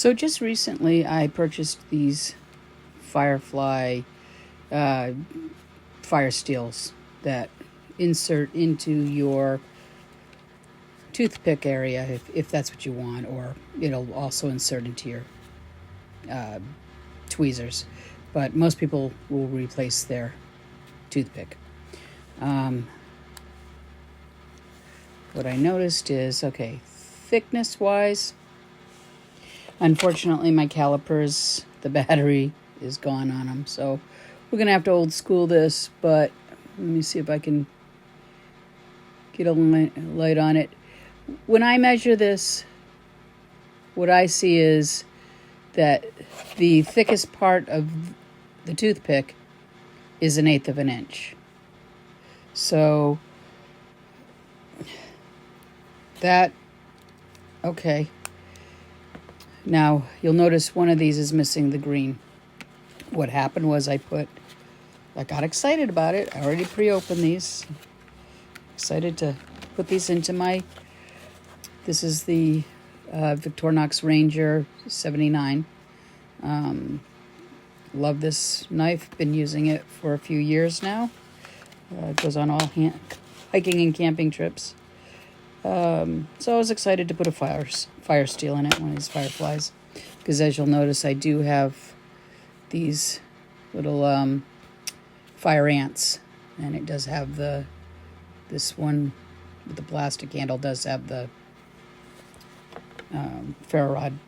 So just recently I purchased these Firefly fire steels that insert into your toothpick area if that's what you want, or it'll also insert into your tweezers. But most people will replace their toothpick. What I noticed is, okay, thickness wise, unfortunately my calipers, the battery is gone on them, so we're gonna have to old school this, but let me see if I can get a light on it. When I measure this, what I see is that the thickest part of the toothpick is 1/8 of an inch. So that, okay. Now you'll notice one of these is missing the green. What happened was I got excited about it. I already pre-opened these. Excited to put these into this is the Victornox Ranger 79. Love this knife. Been using it for a few years now. It goes on all hiking and camping trips. So I was excited to put a fire steel in it, one of these Fireflies. Because as you'll notice, I do have these little fire ants. And it does have this one with the plastic handle does have the ferro rod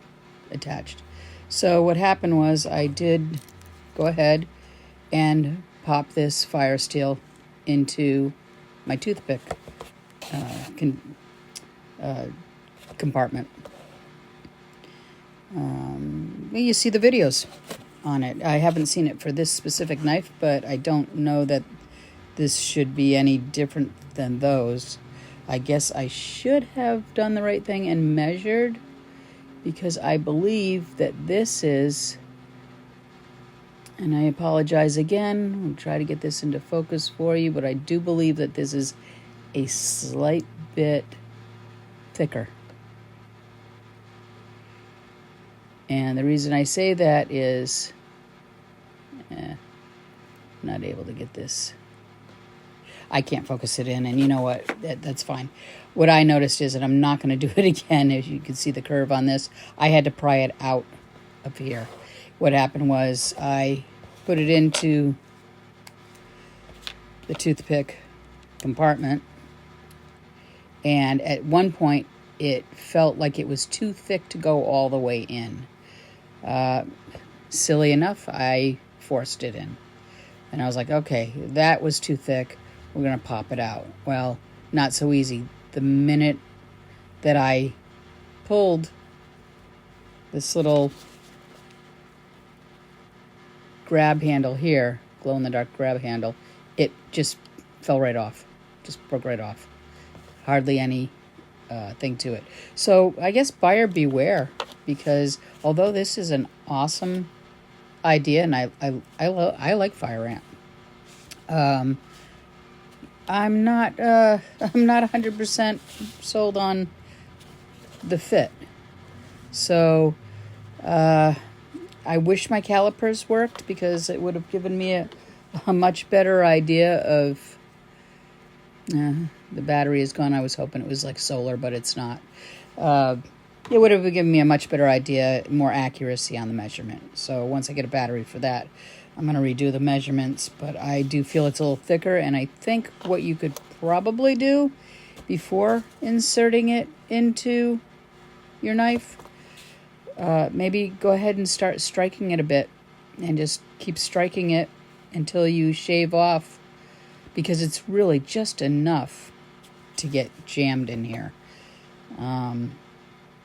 attached. So what happened was I did go ahead and pop this fire steel into my toothpick compartment. You see the videos on it. I haven't seen it for this specific knife, but I don't know that this should be any different than those. I guess I should have done the right thing and measured, because I believe that this is, and I apologize again, I'll try to get this into focus for you, but I do believe that this is a slight bit thicker. And the reason I say that is, I'm not able to get this. I can't focus it in, and you know what? That's fine. What I noticed is, and I'm not going to do it again, as you can see the curve on this, I had to pry it out of here. What happened was I put it into the toothpick compartment, and at one point it felt like it was too thick to go all the way in. Silly enough, I forced it in. And I was like, okay, that was too thick. We're going to pop it out. Well, not so easy. The minute that I pulled this little grab handle here, glow-in-the-dark grab handle, it just fell right off. Just broke right off. Hardly any thing to it. So I guess buyer beware, because although this is an awesome idea, and I like fire ant, I'm not 100% sold on the fit. So I wish my calipers worked, because it would have given me a much better idea of the battery is gone. I was hoping it was like solar, but it's not. It would have given me a much better idea, more accuracy on the measurement. So once I get a battery for that, I'm going to redo the measurements, but I do feel it's a little thicker, and I think what you could probably do before inserting it into your knife, maybe go ahead and start striking it a bit, and just keep striking it until you shave off, because it's really just enough to get jammed in here.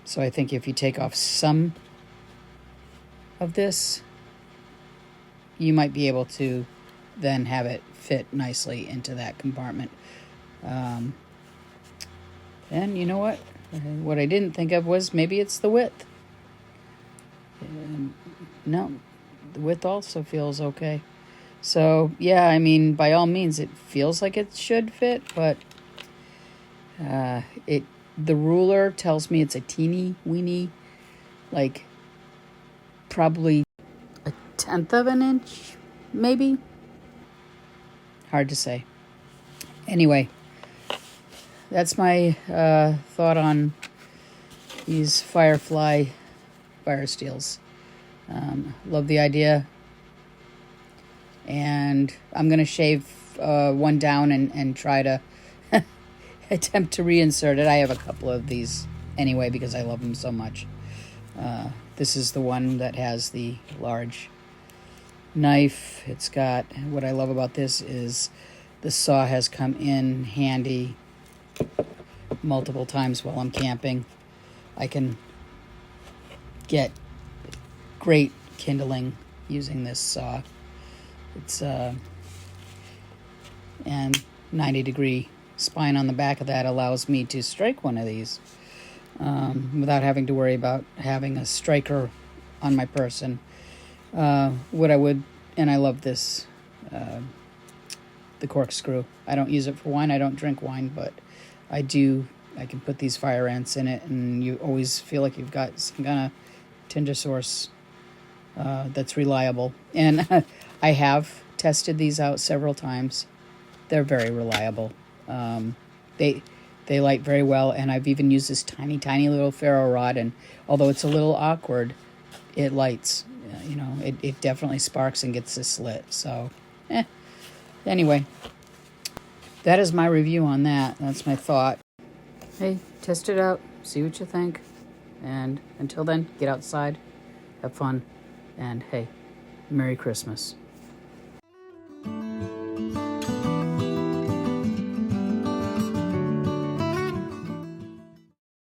So I think if you take off some of this, you might be able to then have it fit nicely into that compartment. And you know what? What I didn't think of was maybe it's the width. No, the width also feels okay. So, yeah, I mean, by all means, it feels like it should fit, but the ruler tells me it's a teeny weeny, like probably a 1/10 of an inch, maybe. Hard to say. Anyway, that's my thought on these Firefly fire steels. Love the idea. And I'm going to shave one down and try to attempt to reinsert it. I have a couple of these anyway because I love them so much. This is the one that has the large knife. It's got, what I love about this is the saw has come in handy multiple times while I'm camping. I can get great kindling using this saw. It's and 90-degree spine on the back of that allows me to strike one of these without having to worry about having a striker on my person. What I would, and I love this, the corkscrew. I don't use it for wine. I don't drink wine, but I do. I can put these fire ants in it, and you always feel like you've got some kind of tinder source that's reliable. And I have tested these out several times. They're very reliable. They light very well, and I've even used this tiny little ferro rod, and although it's a little awkward, it lights. You know, it definitely sparks and gets this lit. So, anyway, that is my review on that. That's my thought. Hey, test it out, see what you think, and until then, get outside, have fun, and hey, Merry Christmas.